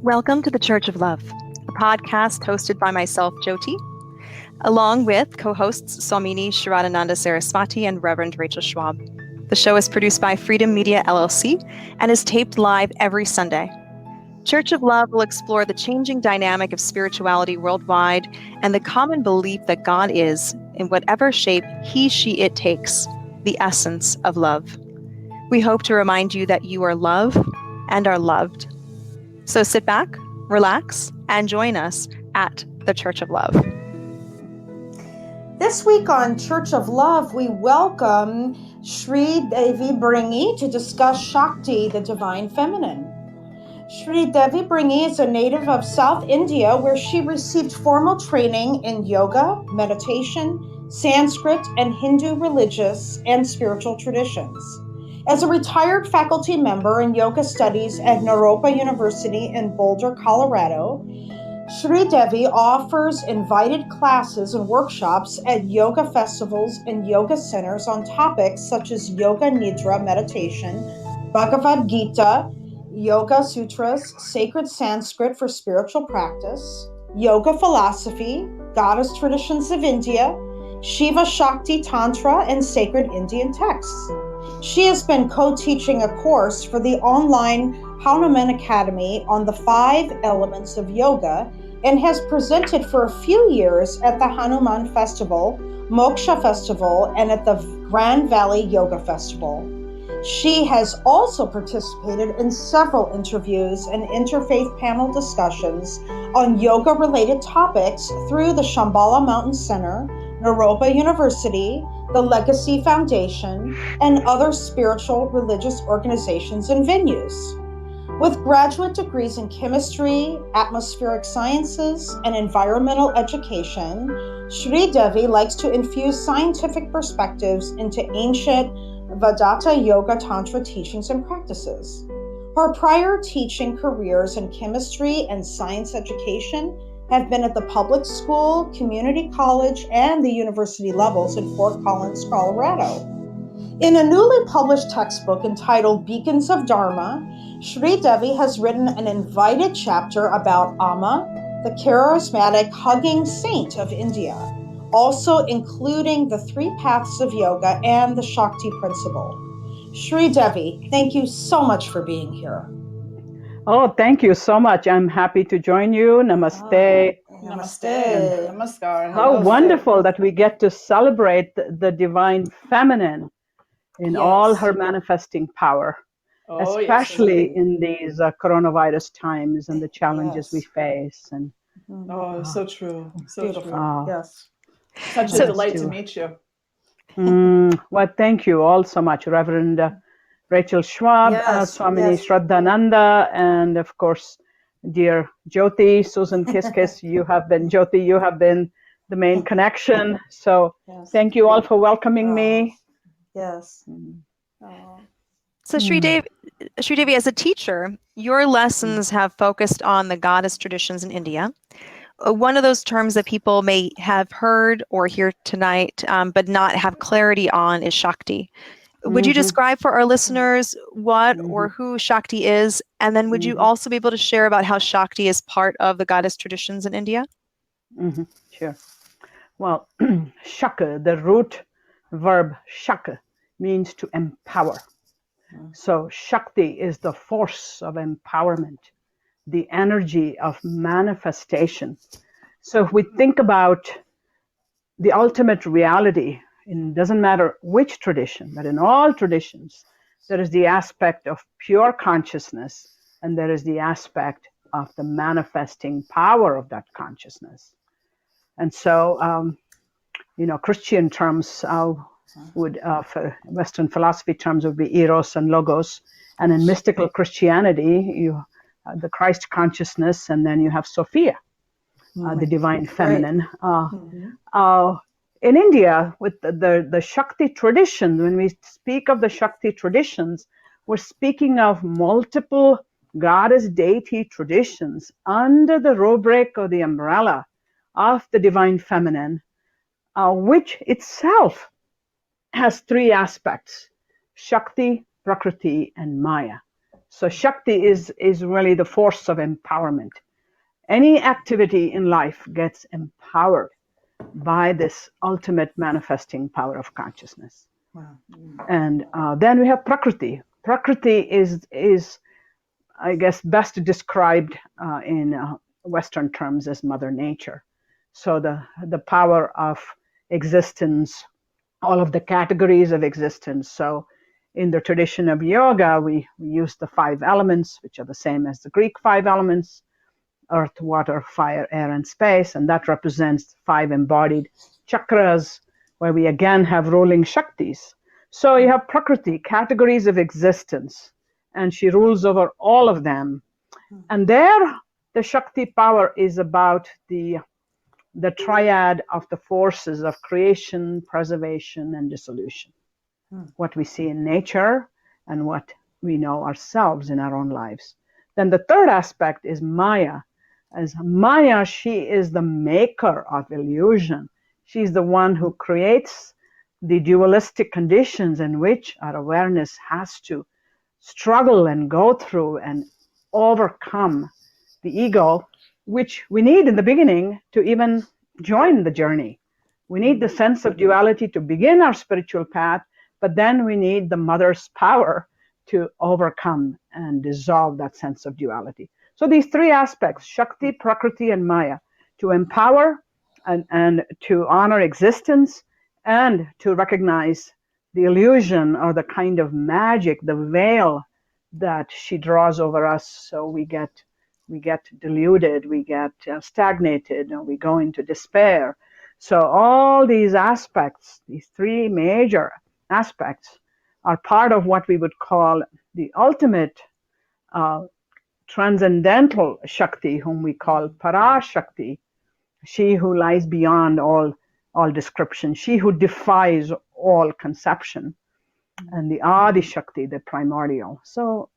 Welcome to the Church of Love, a podcast hosted by myself, Jyoti, along with co-hosts Swamini Shraddhananda Saraswati and Reverend Rachel Schwab. The show is produced by Freedom Media LLC and is taped live every Sunday. Church of Love will explore the changing dynamic of spirituality worldwide and the common belief that God is, in whatever shape he, she, it takes, the essence of love. We hope to remind you that you are love and are loved. So sit back, relax, and join us at the Church of Love. This week on Church of Love, we welcome Sreedevi Bringi to discuss Shakti the Divine Feminine. Sreedevi Bringi is a native of South India, where she received formal training in yoga, meditation, Sanskrit, and Hindu religious and spiritual traditions. As a retired faculty member in yoga studies at Naropa University in Boulder, Colorado, Sreedevi offers invited classes and workshops at yoga festivals and yoga centers on topics such as yoga nidra meditation, Bhagavad Gita, Yoga Sutras Sacred Sanskrit for spiritual practice, yoga philosophy, goddess traditions of India, Shiva-Shakti Tantra, and sacred Indian texts. She has been co-teaching a course for the online Hanuman Academy on the 5 elements of yoga and has presented for a few years at the Hanuman Festival, Moksha Festival, and at the Grand Valley Yoga Festival. She has also participated in several interviews and interfaith panel discussions on yoga-related topics through the Shambhala Mountain Center, Naropa University, the Legacy Foundation, and other spiritual religious organizations and venues. With graduate degrees in chemistry, atmospheric sciences, and environmental education, Sreedevi likes to infuse scientific perspectives into ancient Vedanta-Yoga-Tantra teachings and practices. Her prior teaching careers in chemistry and science education have been at the public school, community college, and the university levels in Fort Collins, Colorado. In a newly published textbook entitled Beacons of Dharma, Sreedevi has written an invited chapter about Amma, the charismatic hugging saint of India, also including the 3 paths of yoga and the Shakti principle. Sreedevi, thank you so much for being here. Oh, thank you so much. I'm happy to join you. Namaste. Namaste. Namaskar. How wonderful that we get to celebrate the divine feminine in all her manifesting power, especially in these coronavirus times and the challenges we face. And so true. So beautiful. true. Yes. Such a delight to meet you. Well, thank you all so much, Reverend Rachel Schwab, Swamini Shraddhananda, and of course, dear Jyoti, Susan Kiskis, you have been the main connection. So thank you all for welcoming me. Yes. So Sreedevi, as a teacher, your lessons have focused on the goddess traditions in India. One of those terms that people may have heard or hear tonight, but not have clarity on, is Shakti. Would you describe for our listeners what or who Shakti is? And then would you also be able to share about how Shakti is part of the goddess traditions in India? Sure. Well, shaka, the root verb shaka, means to empower. So Shakti is the force of empowerment, the energy of manifestation. So if we think about the ultimate reality, it doesn't matter which tradition, but in all traditions, there is the aspect of pure consciousness, and there is the aspect of the manifesting power of that consciousness. And so, Christian terms would, for Western philosophy terms, would be eros and logos. And in mystical Christianity, you the Christ consciousness, and then you have Sophia, the divine feminine. In India, with the Shakti tradition, when we speak of the Shakti traditions, we're speaking of multiple goddess deity traditions under the rubric or the umbrella of the divine feminine, which itself has 3 aspects: Shakti, Prakriti, and Maya. So Shakti is really the force of empowerment. Any activity in life gets empowered by this ultimate manifesting power of consciousness. Wow. And then we have Prakriti. Prakriti is I guess, best described in Western terms as Mother Nature. So the power of existence, all of the categories of existence. So in the tradition of yoga, we use the 5 elements, which are the same as the Greek 5 elements: earth, water, fire, air, and space. And that represents 5 embodied chakras, where we again have ruling Shaktis. So you have Prakriti, categories of existence, and she rules over all of them. And there, the Shakti power is about the triad of the forces of creation, preservation, and dissolution. What we see in nature and what we know ourselves in our own lives. Then the third aspect is Maya. As Maya, she is the maker of illusion. She's the one who creates the dualistic conditions in which our awareness has to struggle and go through and overcome the ego, which we need in the beginning to even join the journey. We need the sense of duality to begin our spiritual path, but then we need the mother's power to overcome and dissolve that sense of duality. So these 3 aspects, Shakti, Prakriti, and Maya, to empower and to honor existence and to recognize the illusion or the kind of magic, the veil that she draws over us, so we get deluded, we get stagnated, and we go into despair. So all these aspects, these 3 major aspects, are part of what we would call the ultimate transcendental Shakti, whom we call Parashakti, she who lies beyond all description, she who defies all conception, and the Adi Shakti, the primordial. So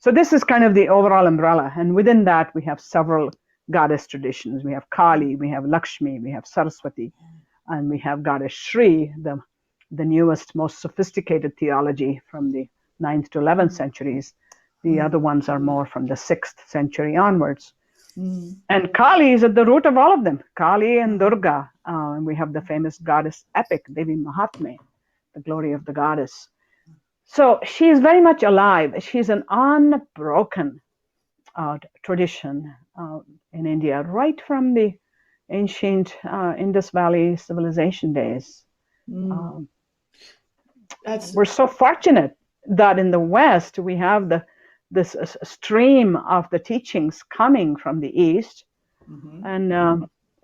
this is kind of the overall umbrella, and within that we have several goddess traditions. We have Kali, we have Lakshmi, we have Saraswati, and we have goddess Shri, the newest, most sophisticated theology from the 9th to 11th centuries. The other ones are more from the 6th century onwards. And Kali is at the root of all of them. Kali and Durga. And we have the famous goddess epic, Devi Mahatme, the glory of the goddess. So she is very much alive. She's an unbroken tradition in India, right from the ancient Indus Valley civilization days. We're so fortunate that in the West we have this stream of the teachings coming from the East, and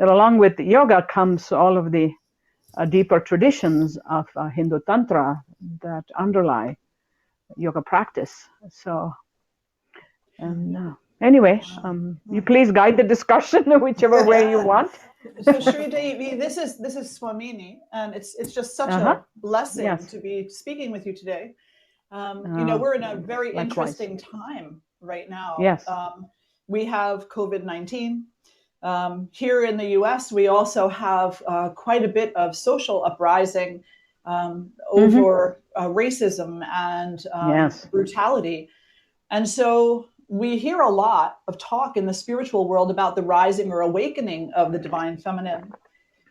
along with yoga comes all of the deeper traditions of Hindu Tantra that underlie yoga practice. So, and anyway, you please guide the discussion whichever way you want. So Sreedevi, this is Swamini, and it's just such a blessing to be speaking with you today. We're in a very interesting time right now. Yes. We have COVID-19. Here in the US, we also have quite a bit of social uprising over racism and brutality. And so we hear a lot of talk in the spiritual world about the rising or awakening of the divine feminine.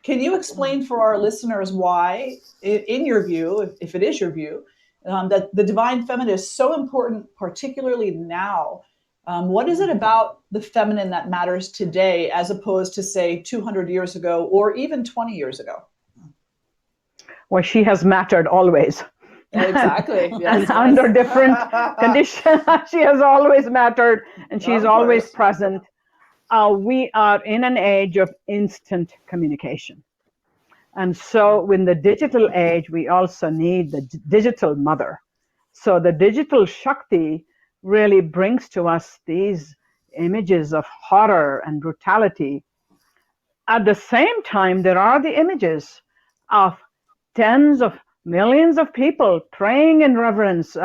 Can you explain for our listeners why, in your view, if it is your view, that the divine feminine is so important, particularly now? What is it about the feminine that matters today as opposed to, say, 200 years ago or even 20 years ago? Well, she has mattered always. Exactly. Yes, and under different conditions, she has always mattered, and she's always present. We are in an age of instant communication. And so in the digital age, we also need the digital mother. So the digital Shakti really brings to us these images of horror and brutality. At the same time, there are the images of tens of millions of people praying in reverence,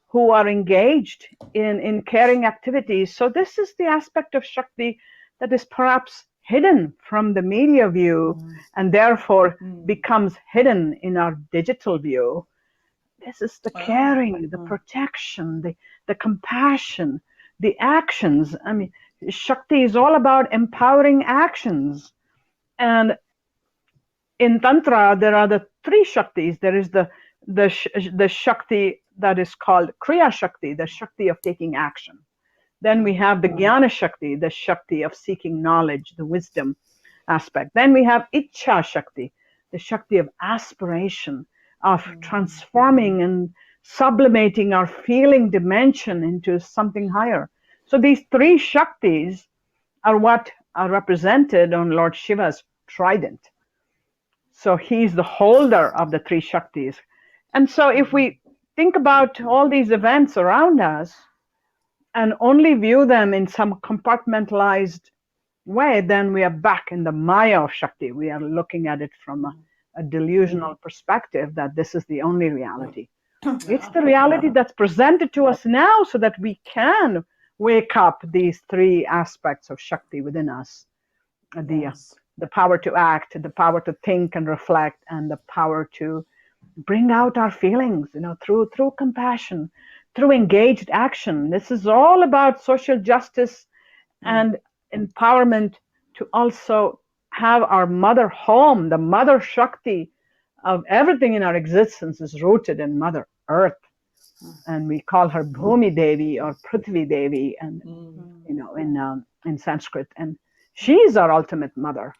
who are engaged in caring activities. So this is the aspect of Shakti that is perhaps hidden from the media view and therefore becomes hidden in our digital view. This is the caring, the protection, the compassion, the actions. I mean, Shakti is all about empowering actions. And in Tantra, there are the three Shaktis. There is the Shakti that is called Kriya Shakti, the Shakti of taking action. Then we have the Jnana Shakti, the Shakti of seeking knowledge, the wisdom aspect. Then we have Ichcha Shakti, the Shakti of aspiration, of transforming and sublimating our feeling dimension into something higher. So these three Shaktis are what are represented on Lord Shiva's trident. So he's the holder of the three Shaktis. And so if we think about all these events around us and only view them in some compartmentalized way, then we are back in the Maya of Shakti. We are looking at it from a delusional perspective that this is the only reality. It's the reality that's presented to us now so that we can wake up these three aspects of Shakti within us. The power to act, the power to think and reflect, and the power to bring out our feelings, through compassion, through engaged action. This is all about social justice and empowerment to also have our mother home. The mother Shakti of everything in our existence is rooted in Mother Earth. And we call her Bhumi Devi or Prithvi Devi, and in Sanskrit. And she is our ultimate mother.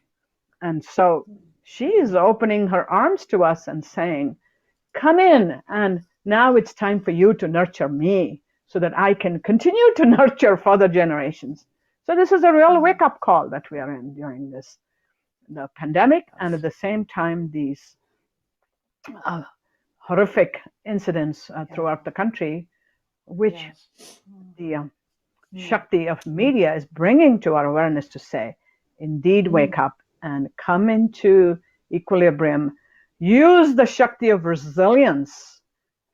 And so she is opening her arms to us and saying, come in, and now it's time for you to nurture me so that I can continue to nurture further generations. So this is a real wake-up call that we are in during the pandemic, and at the same time, these horrific incidents throughout the country, which the Shakti of media is bringing to our awareness to say, indeed, wake up and come into equilibrium, use the Shakti of resilience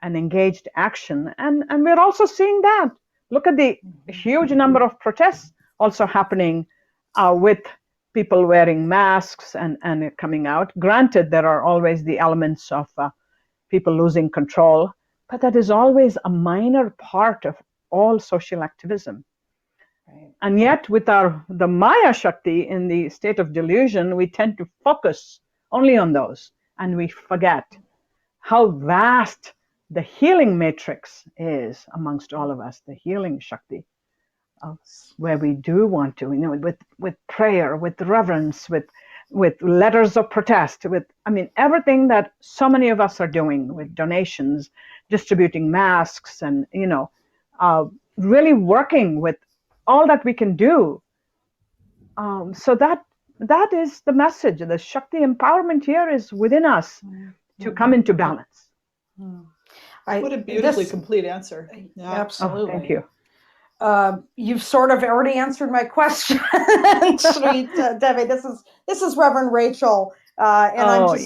and engaged action. And we're also seeing that. Look at the huge number of protests also happening with people wearing masks and coming out. Granted, there are always the elements of people losing control, but that is always a minor part of all social activism. Right. And yet with the Maya Shakti in the state of delusion, we tend to focus only on those, and we forget how vast the healing matrix is amongst all of us, the healing Shakti, where we do want to, with prayer, with reverence, with letters of protest, everything that so many of us are doing, with donations, distributing masks, and really working with all that we can do. So that is the message. The Shakti empowerment here is within us to come into balance. What a beautifully complete answer. Yeah. Absolutely. Oh, thank you. You've sort of already answered my question, sweet Devi. This is Reverend Rachel, and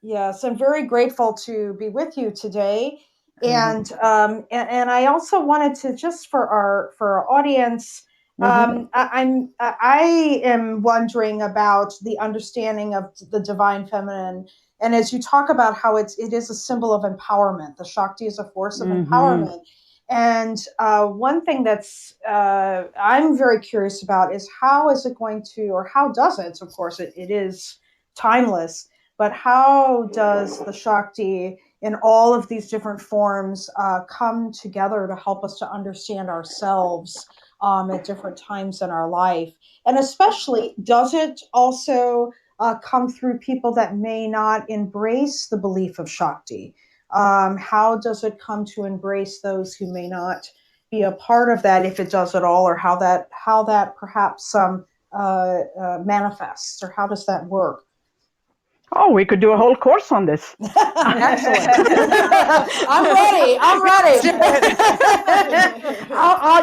yes, I'm very grateful to be with you today. And I also wanted to, just for our audience, I am wondering about the understanding of the divine feminine. And as you talk about how it is a symbol of empowerment, the Shakti is a force of empowerment. And one thing that's I'm very curious about is how is it going to, or how does it, of course it is timeless, but how does the Shakti in all of these different forms come together to help us to understand ourselves at different times in our life? And especially, does it also come through people that may not embrace the belief of Shakti? How does it come to embrace those who may not be a part of that, if it does at all, or how that perhaps manifests, or how does that work? Oh, we could do a whole course on this. Excellent. I'm ready.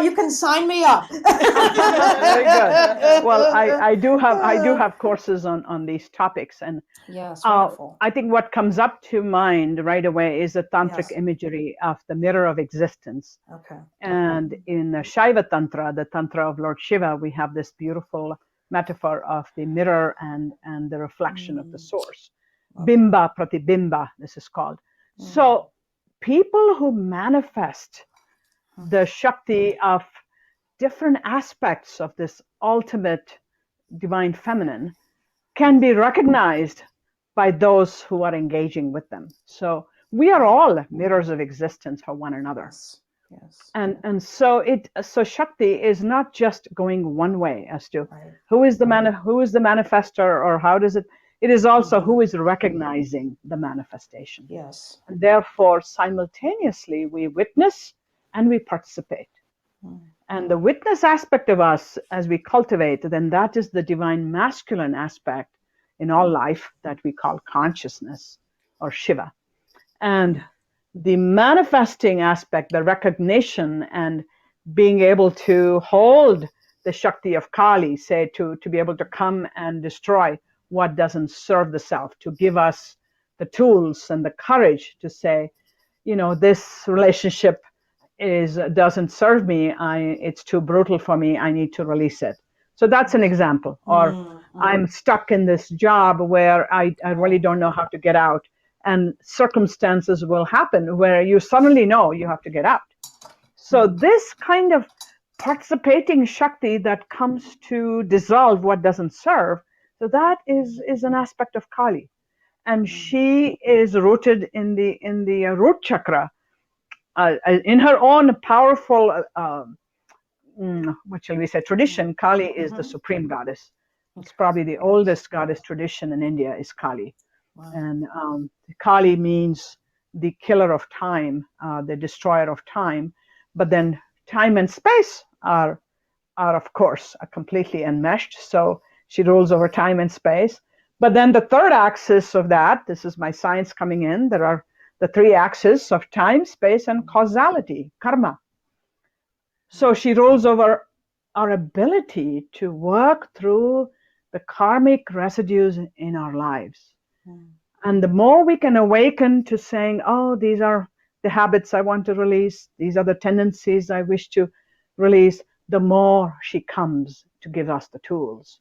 You can sign me up. Very good. Well, I do have courses on these topics, and yes, wonderful. I think what comes up to mind right away is the tantric imagery of the mirror of existence. Okay. And in Shiva Tantra, the Tantra of Lord Shiva, we have this beautiful metaphor of the mirror and the reflection of the source. Bimba pratibimba, this is called. So people who manifest the Shakti of different aspects of this ultimate divine feminine can be recognized by those who are engaging with them. So we are all mirrors of existence for one another. Yes. And so Shakti is not just going one way as to who is the manifester, or how does it is also who is recognizing the manifestation. Yes. And therefore simultaneously we witness and we participate. And the witness aspect of us, as we cultivate, then that is the divine masculine aspect in all life that we call consciousness or Shiva. And the manifesting aspect, the recognition and being able to hold the Shakti of Kali, say to be able to come and destroy what doesn't serve the self, to give us the tools and the courage to say, this relationship doesn't serve me. It's too brutal for me. I need to release it. So that's an example. Or I'm stuck in this job where I really don't know how to get out. And circumstances will happen where you suddenly know you have to get out. So this kind of participating Shakti that comes to dissolve what doesn't serve, so that is an aspect of Kali. And she is rooted in the root chakra, in her own powerful, what shall we say, tradition. Kali is the supreme goddess. It's probably the oldest goddess tradition in India is Kali. Wow. And Kali means the killer of time, the destroyer of time. But then time and space are of course, completely enmeshed. So she rules over time and space. But then the third axis of that, this is my science coming in, there are the three axes of time, space, and causality, karma. So she rules over our ability to work through the karmic residues in our lives. And the more we can awaken to saying, oh, these are the habits I want to release, these are the tendencies I wish to release, the more she comes to give us the tools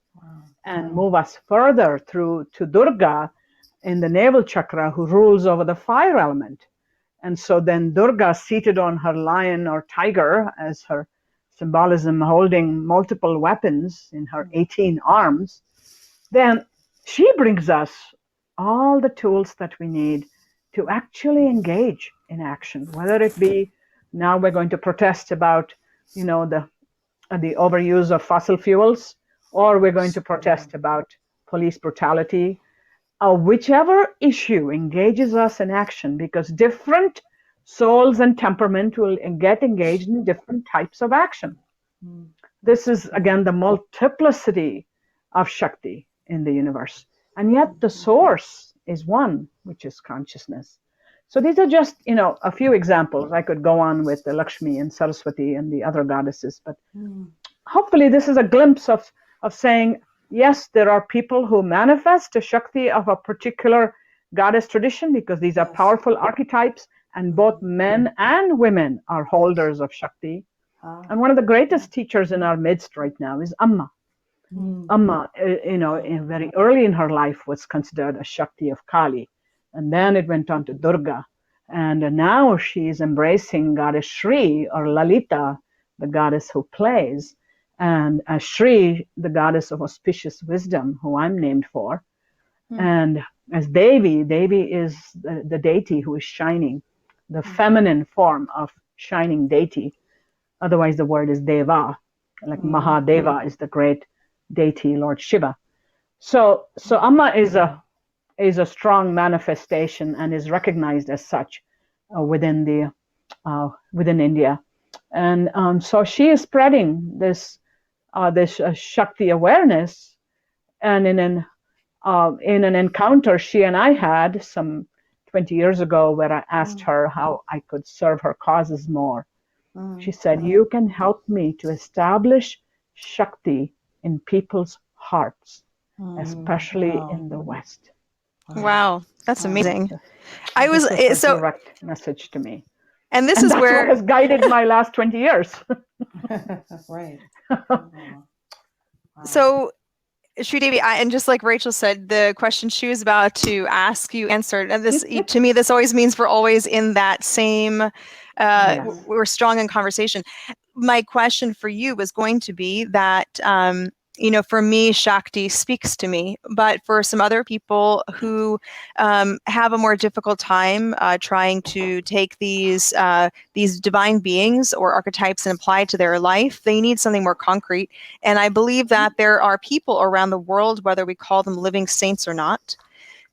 and move us further through to Durga in the navel chakra, who rules over the fire element. And so then Durga, seated on her lion or tiger as her symbolism, holding multiple weapons in her 18 arms, then she brings us all the tools that we need to actually engage in action, whether it be now we're going to protest about, the overuse of fossil fuels, or we're going to protest about police brutality, whichever issue engages us in action, because different souls and temperament will get engaged in different types of action. This is, again, the multiplicity of Shakti in the universe. And yet the source is one, which is consciousness. So these are just, a few examples. I could go on with the Lakshmi and Saraswati and the other goddesses, but hopefully this is a glimpse of saying, yes, there are people who manifest a Shakti of a particular goddess tradition, because these are powerful archetypes, and both men and women are holders of Shakti. And one of the greatest teachers in our midst right now is Amma. Amma, very early in her life was considered a Shakti of Kali. And then it went on to Durga. And now she is embracing goddess Shri, or Lalita, the goddess who plays. And Shri, the goddess of auspicious wisdom, who I'm named for. And as Devi is the deity who is shining, the feminine form of shining deity. Otherwise, the word is Deva, like Mahadeva is the great deity, Lord Shiva. So Amma is a strong manifestation and is recognized as such within India. And so she is spreading this Shakti awareness. And in an encounter she and I had some 20 years ago, where I asked her how I could serve her causes more, she said, you can help me to establish Shakti in people's hearts, especially in the West. Wow, that's amazing. This was a direct message to me. And that's what has guided my last 20 years. Right. So Sreedevi, and just like Rachel said, the question she was about to ask, you answered. And this, to me, this always means we're always in that same, Yes. we're strong in conversation. My question for you was going to be that, for me, Shakti speaks to me, but for some other people who have a more difficult time trying to take these divine beings or archetypes and apply it to their life, they need something more concrete. And I believe that there are people around the world, whether we call them living saints or not,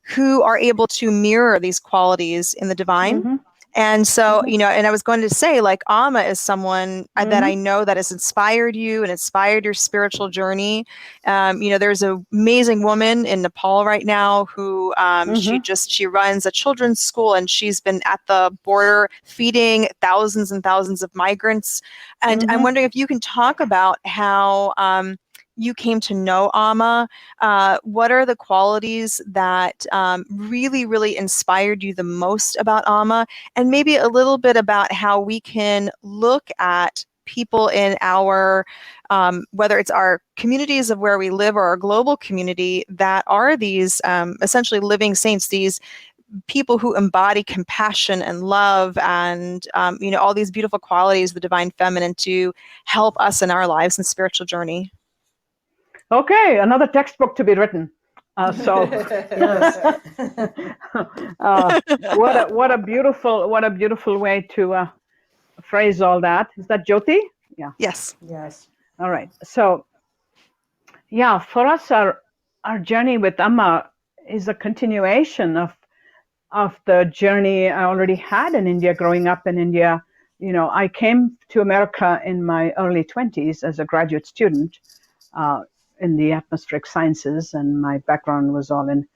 who are able to mirror these qualities in the divine. Mm-hmm. And so, and I was going to say, like, Amma is someone that I know that has inspired you and inspired your spiritual journey. There's an amazing woman in Nepal right now who she runs a children's school, and she's been at the border feeding thousands and thousands of migrants. And I'm wondering if you can talk about how you came to know Amma. What are the qualities that really, really inspired you the most about Amma? And maybe a little bit about how we can look at people in our, whether it's our communities of where we live or our global community, that are these essentially living saints, these people who embody compassion and love and, all these beautiful qualities of the divine feminine to help us in our lives and spiritual journey. Okay, another textbook to be written. What a beautiful way to phrase all that. Is that Jyoti? Yeah. Yes. All right. So, yeah, for us, our journey with Amma is a continuation of the journey I already had in India. Growing up in India, I came to America in my early 20s as a graduate student. In the atmospheric sciences, and my background was all in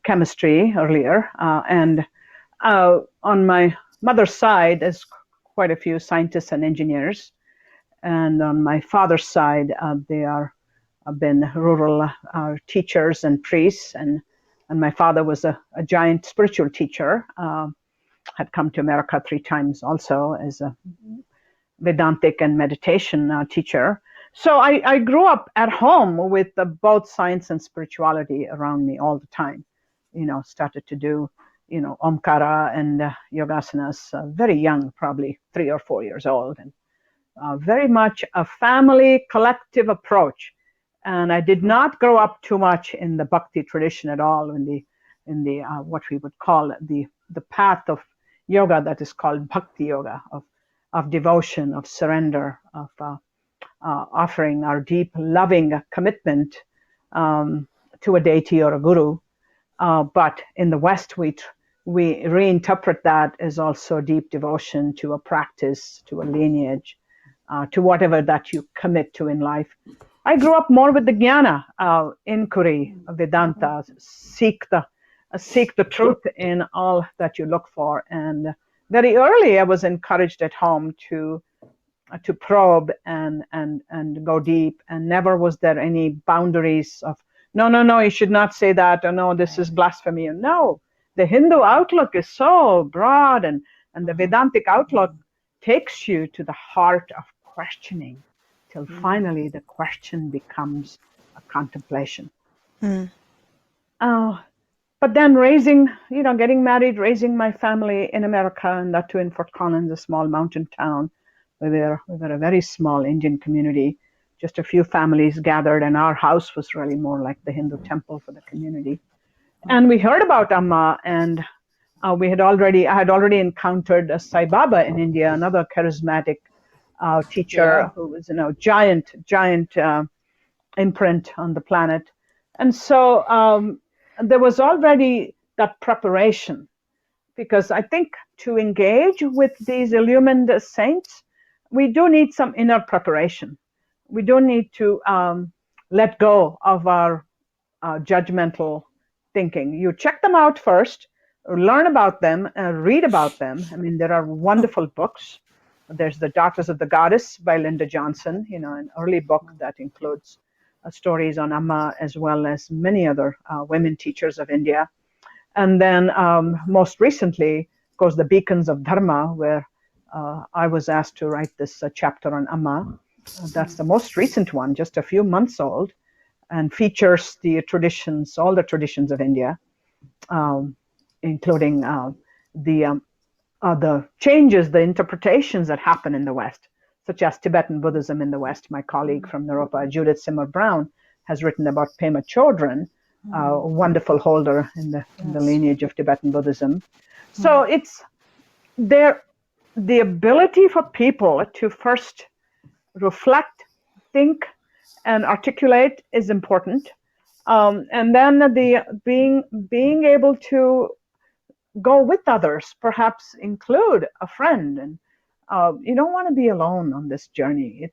chemistry earlier. And on my mother's side, there's quite a few scientists and engineers. And on my father's side, they have been rural teachers and priests. And my father was a giant spiritual teacher, had come to America 3 times also as a Vedantic and meditation teacher. So I grew up at home with both science and spirituality around me all the time. Started to do, Omkara and Yogasanas very young, probably 3 or 4 years old, and very much a family collective approach. And I did not grow up too much in the Bhakti tradition at all, in the what we would call the path of yoga that is called Bhakti Yoga, of devotion, of surrender, of offering our deep, loving commitment to a deity or a guru. But in the West, we reinterpret that as also deep devotion to a practice, to a lineage, to whatever that you commit to in life. I grew up more with the jnana, inquiry, Vedanta, seek the truth in all that you look for. And very early, I was encouraged at home to probe and go deep, and never was there any boundaries of no, you should not say that, or no, this is blasphemy. No, the Hindu outlook is so broad, and the Vedantic outlook takes you to the heart of questioning till finally the question becomes a contemplation. But then getting married, raising my family in America, and that too in Fort Collins, a small mountain town. We were a very small Indian community, just a few families gathered, and our house was really more like the Hindu temple for the community. And we heard about Amma, and I had already encountered Sai Baba in India, another charismatic teacher who was giant imprint on the planet. And so there was already that preparation, because I think to engage with these illumined saints, we do need some inner preparation. We do need to let go of our judgmental thinking. You check them out first, learn about them, read about them. I mean, there are wonderful books. There's The Daughters of the Goddess by Linda Johnson, an early book that includes stories on Amma, as well as many other women teachers of India. And then most recently, of course, The Beacons of Dharma, where I was asked to write this chapter on Amma. That's the most recent one, just a few months old. and features the traditions, all the traditions of India, including the changes, the interpretations that happen in the West, such as Tibetan Buddhism in the West. My colleague from Naropa, Judith Simmer Brown, has written about Pema Chodron, a wonderful holder in the lineage of Tibetan Buddhism. So it's there, the ability for people to first reflect, think, and articulate is important. And then the being able to go with others, perhaps include a friend, and you don't want to be alone on this journey.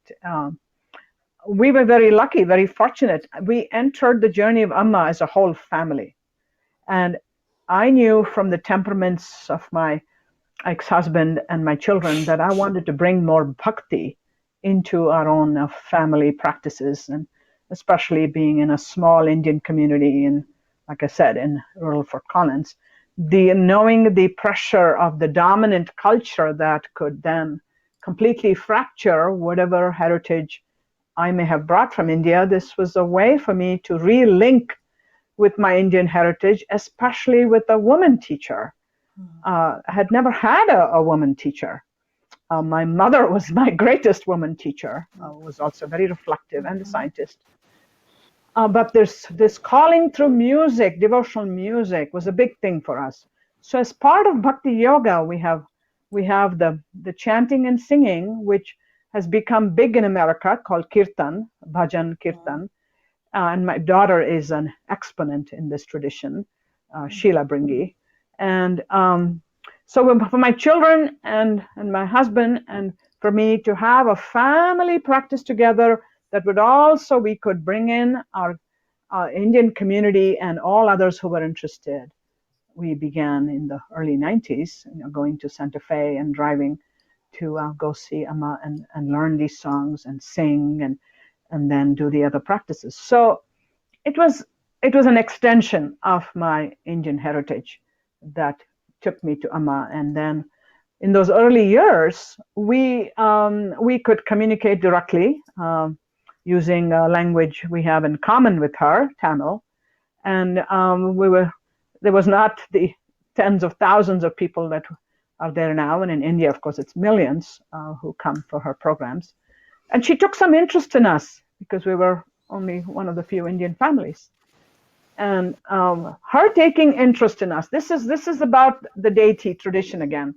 We were very lucky, very fortunate. We entered the journey of Amma as a whole family, and I knew from the temperaments of my ex-husband and my children that I wanted to bring more bhakti into our own family practices, and especially being in a small Indian community in, like I said, in rural Fort Collins, knowing the pressure of the dominant culture that could then completely fracture whatever heritage I may have brought from India. This was a way for me to re-link with my Indian heritage, especially with a woman teacher. I had never had a woman teacher. My mother was my greatest woman teacher, was also very reflective and a scientist. But this calling through music, devotional music, was a big thing for us. So as part of Bhakti Yoga, we have the chanting and singing, which has become big in America, called Kirtan, Bhajan Kirtan. And my daughter is an exponent in this tradition, Sheila Bringi. And so for my children and my husband, and for me to have a family practice together, that would also, we could bring in our Indian community and all others who were interested. We began in the early 90s, going to Santa Fe and driving to go see Amma and learn these songs and sing and then do the other practices. So it was an extension of my Indian heritage that took me to Amma. And then in those early years, we could communicate directly using a language we have in common with her, Tamil. And there was not the tens of thousands of people that are there now. And in India, of course, it's millions who come for her programs. And she took some interest in us because we were only one of the few Indian families. And her taking interest in us, this is about the deity tradition again.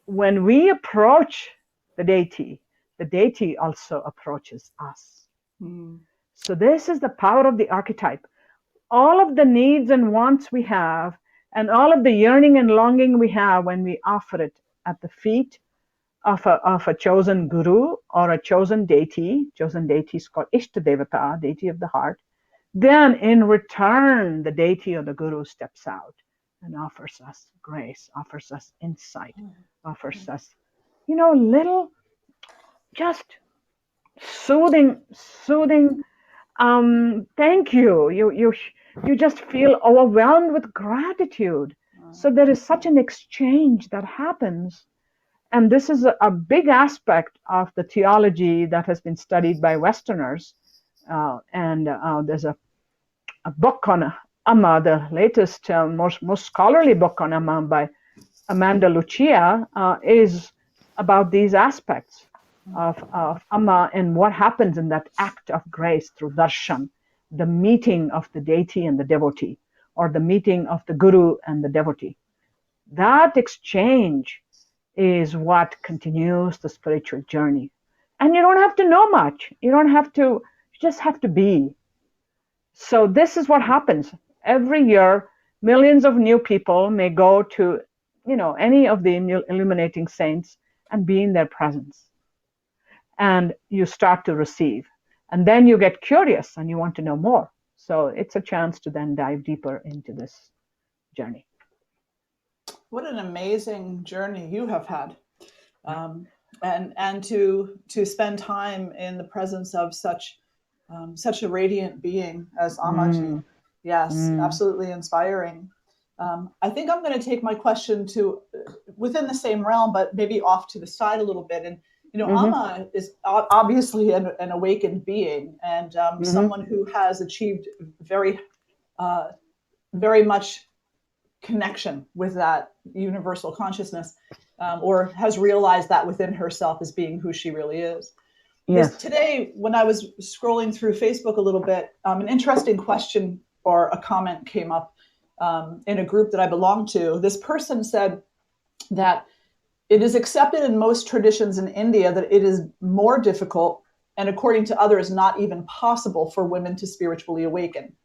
When we approach the deity also approaches us. So this is the power of the archetype. All of the needs and wants we have, and all of the yearning and longing we have, when we offer it at the feet of a chosen guru or a chosen deity is called Ishta Devata, deity of the heart, then in return, the deity or the guru steps out and offers us grace, offers us insight, offers us, little, just soothing, thank you. You just feel overwhelmed with gratitude. So there is such an exchange that happens. And this is a big aspect of the theology that has been studied by Westerners. And there's a book on Amma, the latest, most scholarly book on Amma by Amanda Lucia, is about these aspects of Amma and what happens in that act of grace through darshan, the meeting of the deity and the devotee, or the meeting of the guru and the devotee. That exchange is what continues the spiritual journey. And you don't have to know much. You just have to be. So this is what happens. Every year, millions of new people may go to, any of the illuminating saints and be in their presence. And you start to receive. And then you get curious and you want to know more. So it's a chance to then dive deeper into this journey. What an amazing journey you have had. And to spend time in the presence of such a radiant being as Ammaji. Yes, absolutely inspiring. I think I'm going to take my question to within the same realm, but maybe off to the side a little bit. Amma is obviously an awakened being, and someone who has achieved very, very much connection with that universal consciousness, or has realized that within herself as being who she really is. Yes. Today, when I was scrolling through Facebook a little bit, an interesting question or a comment came up in a group that I belong to. This person said that it is accepted in most traditions in India that it is more difficult, and according to others, not even possible for women to spiritually awaken.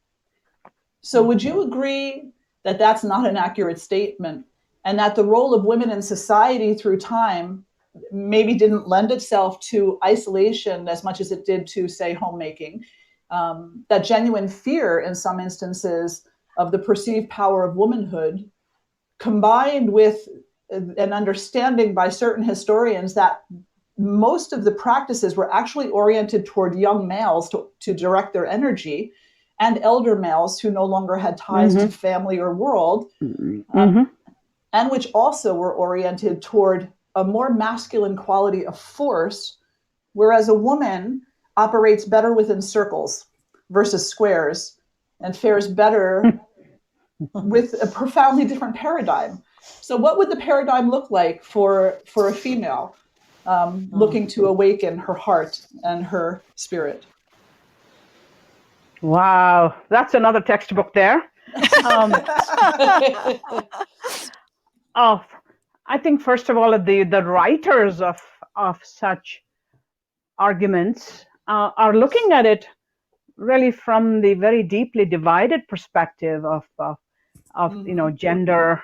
So would you agree that that's not an accurate statement, and that the role of women in society through time maybe didn't lend itself to isolation as much as it did to, say, homemaking? That genuine fear in some instances of the perceived power of womanhood, combined with an understanding by certain historians that most of the practices were actually oriented toward young males to direct their energy, and elder males who no longer had ties to family or world, and which also were oriented toward a more masculine quality of force, whereas a woman operates better within circles versus squares and fares better with a profoundly different paradigm. So what would the paradigm look like for a female looking to awaken her heart and her spirit? Wow, that's another textbook there. I think, first of all, the writers of such arguments are looking at it really from the very deeply divided perspective of gender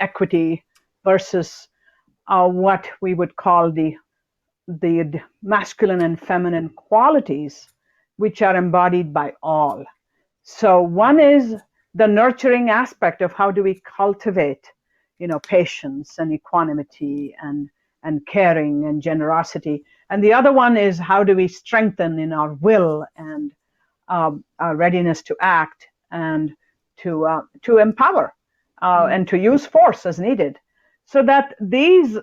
equity versus what we would call the masculine and feminine qualities, which are embodied by all. So one is the nurturing aspect of how do we cultivate, patience and equanimity and caring and generosity. And the other one is how do we strengthen in our will and our readiness to act and to empower and to use force as needed. So that the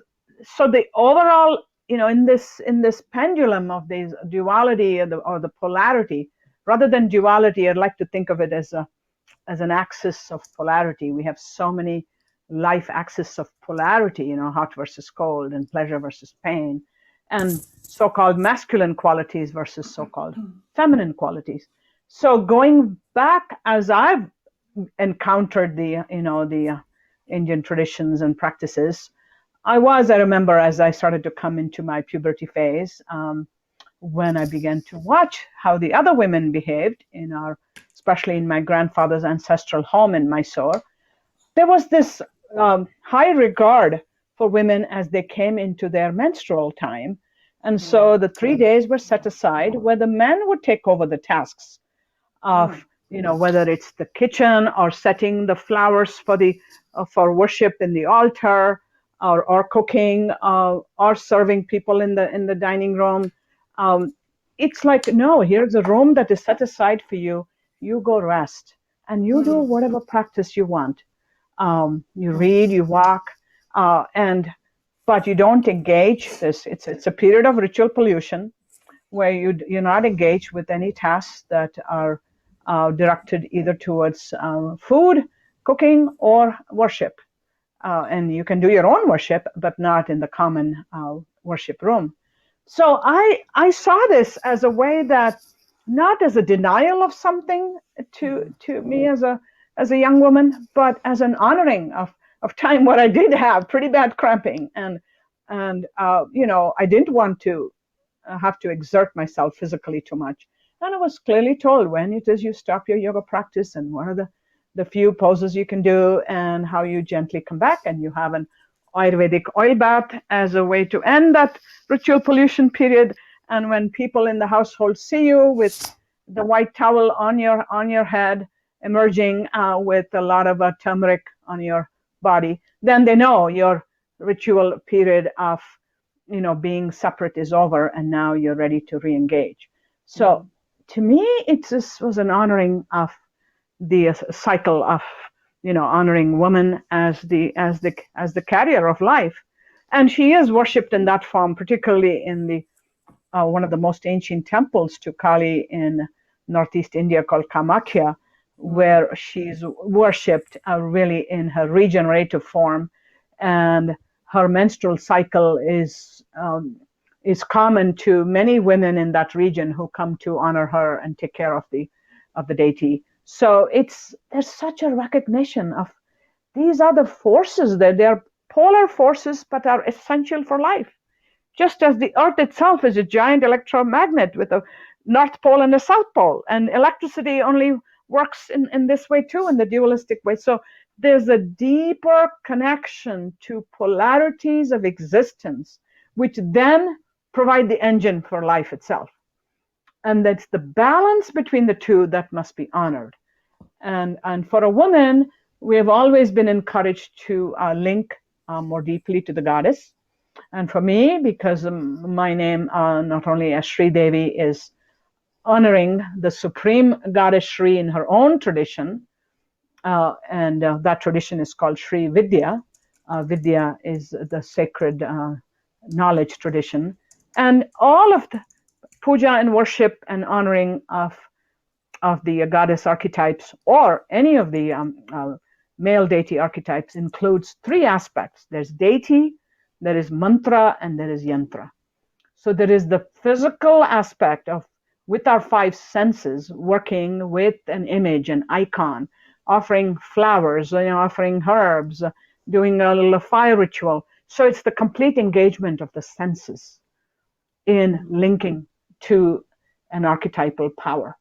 overall, in this pendulum of this duality or the polarity, rather than duality, I'd like to think of it as an axis of polarity. We have so many life axis of polarity, hot versus cold and pleasure versus pain, and so-called masculine qualities versus so-called feminine qualities. So going back, as I've encountered the Indian traditions and practices, I remember as I started to come into my puberty phase, when I began to watch how the other women behaved especially in my grandfather's ancestral home in Mysore, there was this high regard for women as they came into their menstrual time. And so the 3 days were set aside where the men would take over the tasks of, whether it's the kitchen or setting the flowers for worship in the altar, or cooking, or serving people in the dining room. It's like, no, here's a room that is set aside for you. You go rest and you do whatever practice you want. You read, you walk, but you don't engage. It's a period of ritual pollution where you're not engaged with any tasks that are directed either towards food, cooking, or worship. And you can do your own worship, but not in the common worship room. So I saw this as a way that, not as a denial of something to me as a young woman, but as an honoring of time where I did have pretty bad cramping, and I didn't want to have to exert myself physically too much. And I was clearly told when it is you stop your yoga practice and what are the few poses you can do and how you gently come back, and you have an Ayurvedic oil bath as a way to end that ritual pollution period. And when people in the household see you with the white towel on your head, emerging with a lot of turmeric on your body, then they know your ritual period of being separate is over, and now you're ready to re-engage. So to me, it just was an honoring of the cycle of honoring woman as the carrier of life, And she is worshipped in that form, particularly in the one of the most ancient temples to Kali in Northeast India called Kamakhya, where she's worshipped really in her regenerative form, and her menstrual cycle is common to many women in that region who come to honor her and take care of the deity. So there's such a recognition of these are the forces that they are polar forces, but are essential for life. Just as the Earth itself is a giant electromagnet with a North Pole and a South Pole, and electricity only works in this way too, in the dualistic way. So there's a deeper connection to polarities of existence, which then provide the engine for life itself. And that's the balance between the two that must be honored. And for a woman, we have always been encouraged to link more deeply to the goddess. And for me, because my name, not only as Sreedevi, is honoring the supreme goddess Sri in her own tradition, and that tradition is called Sri Vidya. Vidya is the sacred knowledge tradition. And all of the puja and worship and honoring of the goddess archetypes, or any of the male deity archetypes, includes three aspects. There's deity, there is mantra, and there is yantra. So there is the physical aspect of, with our five senses, working with an image, an icon, offering flowers, offering herbs, doing a little fire ritual. So it's the complete engagement of the senses in linking to an archetypal power,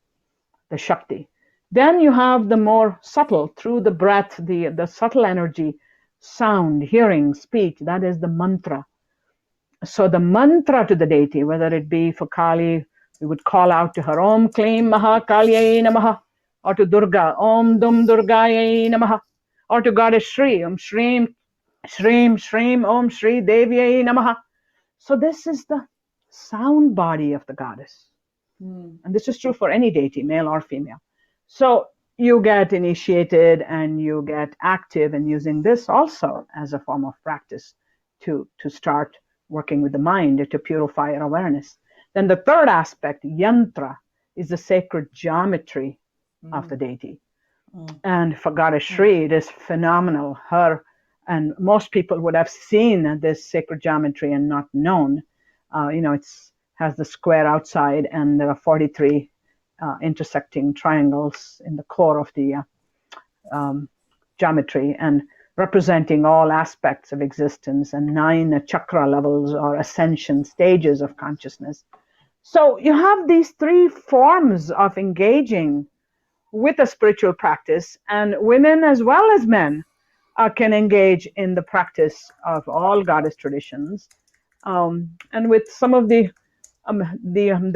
the Shakti. Then you have the more subtle, through the breath, the subtle energy, sound, hearing, speech, that is the mantra. So the mantra to the deity, whether it be for Kali, we would call out to her, Om Klim Maha Kalyai Namaha, or to Durga, Om Dum Durgayai Namaha, or to Goddess Shri, Om Shreem, Shreem, Shreem, Om Shri Devyai Namaha. So this is the sound body of the goddess. And this is true for any deity, male or female. So you get initiated and you get active in using this also as a form of practice to start working with the mind to purify our awareness. Then the third aspect, yantra, is the sacred geometry of the deity. And for Goddess Shri, it is phenomenal. Her, and most people would have seen this sacred geometry and not known. It's has the square outside, and there are 43 intersecting triangles in the core of the geometry, and representing all aspects of existence, and 9 chakra levels or ascension stages of consciousness. So you have these 3 forms of engaging with a spiritual practice, and women as well as men can engage in the practice of all goddess traditions. And with some of the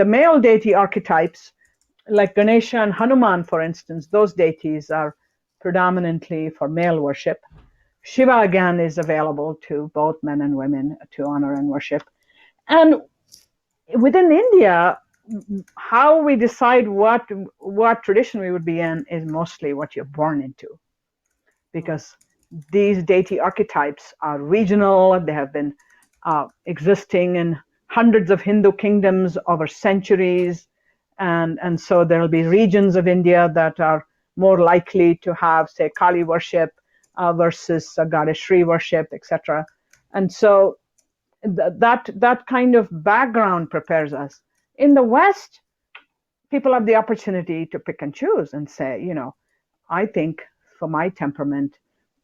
male deity archetypes, like Ganesha and Hanuman, for instance, those deities are predominantly for male worship. Shiva, again, is available to both men and women to honor and worship. And within India, how we decide what tradition we would be in is mostly what you're born into. Because these deity archetypes are regional, they have been existing in hundreds of Hindu kingdoms over centuries, and so there will be regions of India that are more likely to have, say, Kali worship versus Goddess Shri worship, etc. And so that kind of background prepares us. In the West, people have the opportunity to pick and choose and say, I think for my temperament,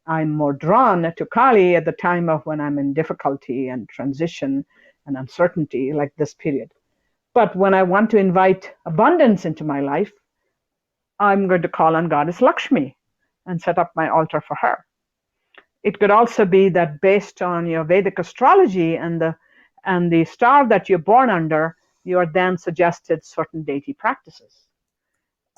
I'm more drawn to Kali at the time of when I'm in difficulty and transition and uncertainty, like this period. But when I want to invite abundance into my life, I'm going to call on Goddess Lakshmi and set up my altar for her. It could also be that based on your Vedic astrology and the star that you're born under, you are then suggested certain deity practices.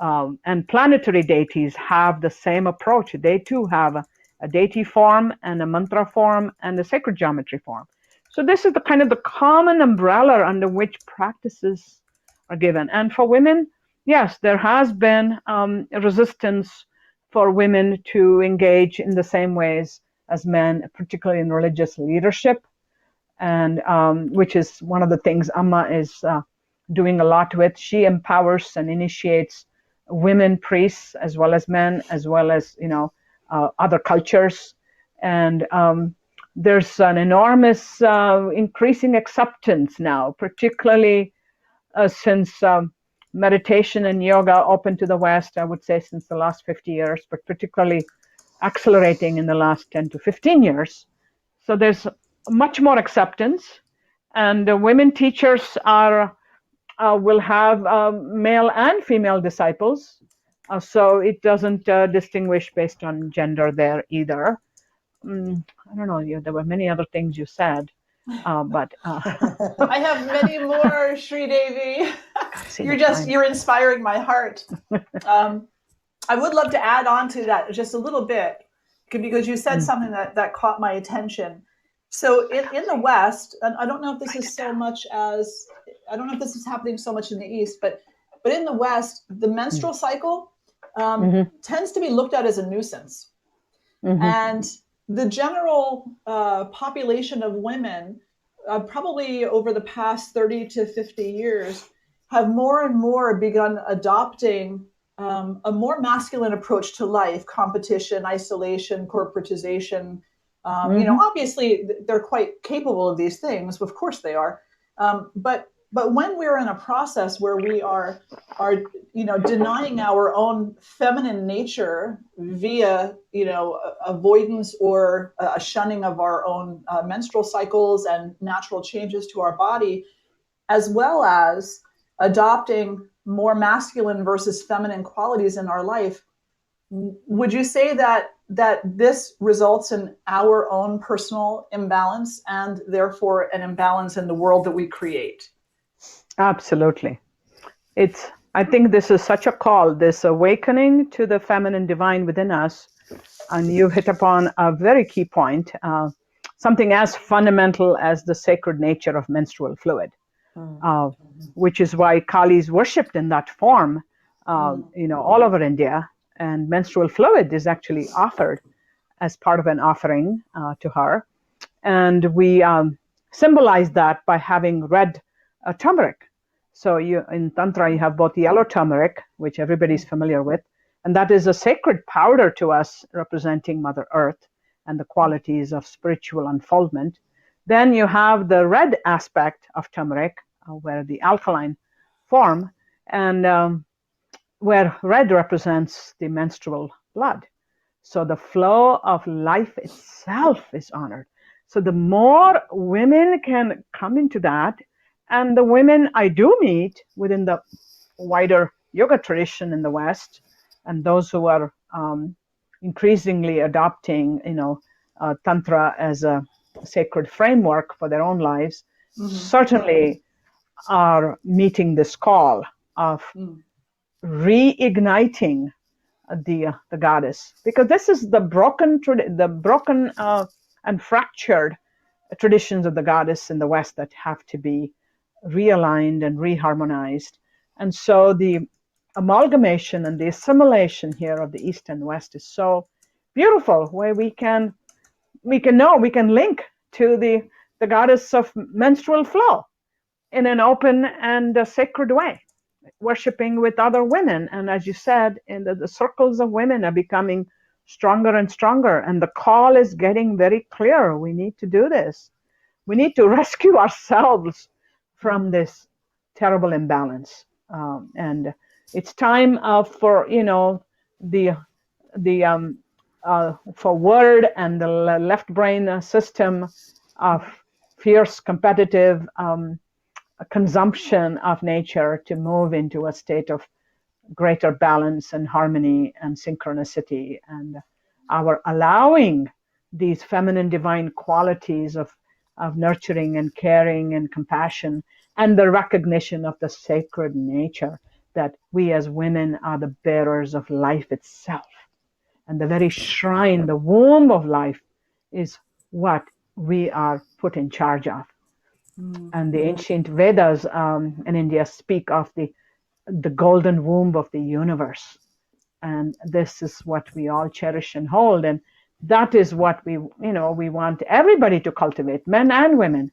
And planetary deities have the same approach. They too have a deity form and a mantra form and a sacred geometry form. So this is the kind of the common umbrella under which practices are given. And for women, yes, there has been resistance for women to engage in the same ways as men, particularly in religious leadership. and which is one of the things Amma is doing a lot with. She empowers and initiates women priests as well as men, as well as other cultures, and there's an enormous increasing acceptance now, particularly since meditation and yoga opened to the West, I would say since the last 50 years, but particularly accelerating in the last 10 to 15 years. So there's much more acceptance, and women teachers will have male and female disciples. So it doesn't distinguish based on gender there either. I don't know, there were many other things you said, but I have many more, Sreedevi. You're inspiring my heart. I would love to add on to that just a little bit, because you said something that caught my attention. So in the West, and I don't know if this is happening so much in the East, but in the West, the menstrual cycle tends to be looked at as a nuisance. And the general population of women, probably over the past 30 to 50 years, have more and more begun adopting a more masculine approach to life: competition, isolation, corporatization. Obviously they're quite capable of these things. Of course they are. But when we're in a process where we are denying our own feminine nature via avoidance or a shunning of our own menstrual cycles and natural changes to our body, as well as adopting more masculine versus feminine qualities in our life, would you say that this results in our own personal imbalance and therefore an imbalance in the world that we create? Absolutely. I think this is such a call, this awakening to the feminine divine within us. And you hit upon a very key point, something as fundamental as the sacred nature of menstrual fluid, which is why Kali is worshipped in that form, all over India. And menstrual fluid is actually offered as part of an offering to her. And we symbolize that by having red turmeric. So in Tantra, you have both yellow turmeric, which everybody's familiar with, and that is a sacred powder to us, representing Mother Earth and the qualities of spiritual unfoldment. Then you have the red aspect of turmeric, where the alkaline form, and where red represents the menstrual blood. So the flow of life itself is honored. So the more women can come into that, and the women I do meet within the wider yoga tradition in the West, and those who are increasingly adopting, Tantra as a sacred framework for their own lives, certainly are meeting this call of reigniting the goddess, because this is the broken and fractured traditions of the goddess in the West that have to be realigned and reharmonized. And so the amalgamation and the assimilation here of the East and West is so beautiful, where we can link to the goddess of menstrual flow in an open and sacred way, worshiping with other women. And as you said, the circles of women are becoming stronger and stronger, and the call is getting very clear. We need to do this. We need to rescue ourselves from this terrible imbalance, and it's time for word and the left brain system of fierce competitive consumption of nature to move into a state of greater balance and harmony and synchronicity, and our allowing these feminine divine qualities of nurturing and caring and compassion, and the recognition of the sacred nature that we as women are the bearers of life itself. And the very shrine, the womb of life, is what we are put in charge of. And the ancient Vedas in India speak of the golden womb of the universe. And this is what we all cherish and hold. And that is what we want everybody to cultivate, men and women,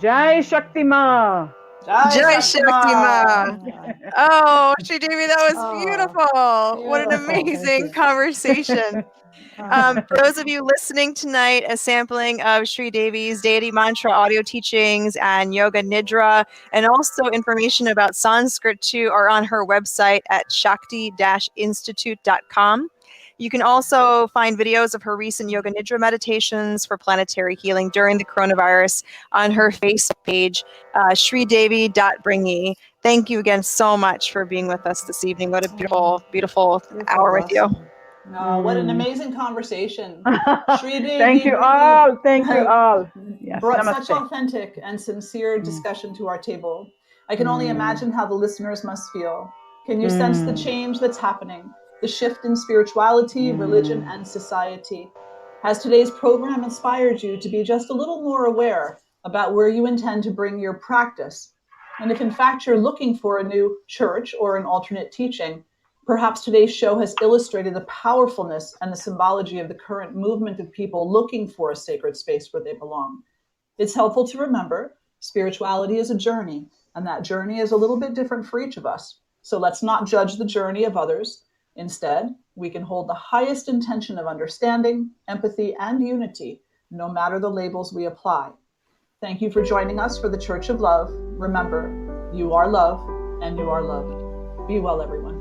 Jai Shakti Ma. Jai Shakti Ma. Oh, Sreedevi, that was beautiful. What an amazing conversation. For those of you listening tonight, a sampling of Sreedevi's deity mantra audio teachings and yoga nidra, and also information about Sanskrit too, are on her website at shakti-institute.com. You can also find videos of her recent yoga nidra meditations for planetary healing during the coronavirus on her Facebook page, Sreedevi.Bringi. Thank you again so much for being with us this evening. What a beautiful, beautiful hour with you. What an amazing conversation. Sreedevi Thank you Bringi all. Thank you all. Yes, brought namaste. such authentic and sincere discussion to our table. I can only imagine how the listeners must feel. Can you sense the change that's happening? The shift in spirituality, religion, and society? Has today's program inspired you to be just a little more aware about where you intend to bring your practice? And if in fact you're looking for a new church or an alternate teaching, perhaps today's show has illustrated the powerfulness and the symbology of the current movement of people looking for a sacred space where they belong. It's helpful to remember spirituality is a journey, and that journey is a little bit different for each of us. So let's not judge the journey of others. Instead, we can hold the highest intention of understanding, empathy, and unity, no matter the labels we apply. Thank you for joining us for the Church of Love. Remember, you are love, and you are loved. Be well, everyone.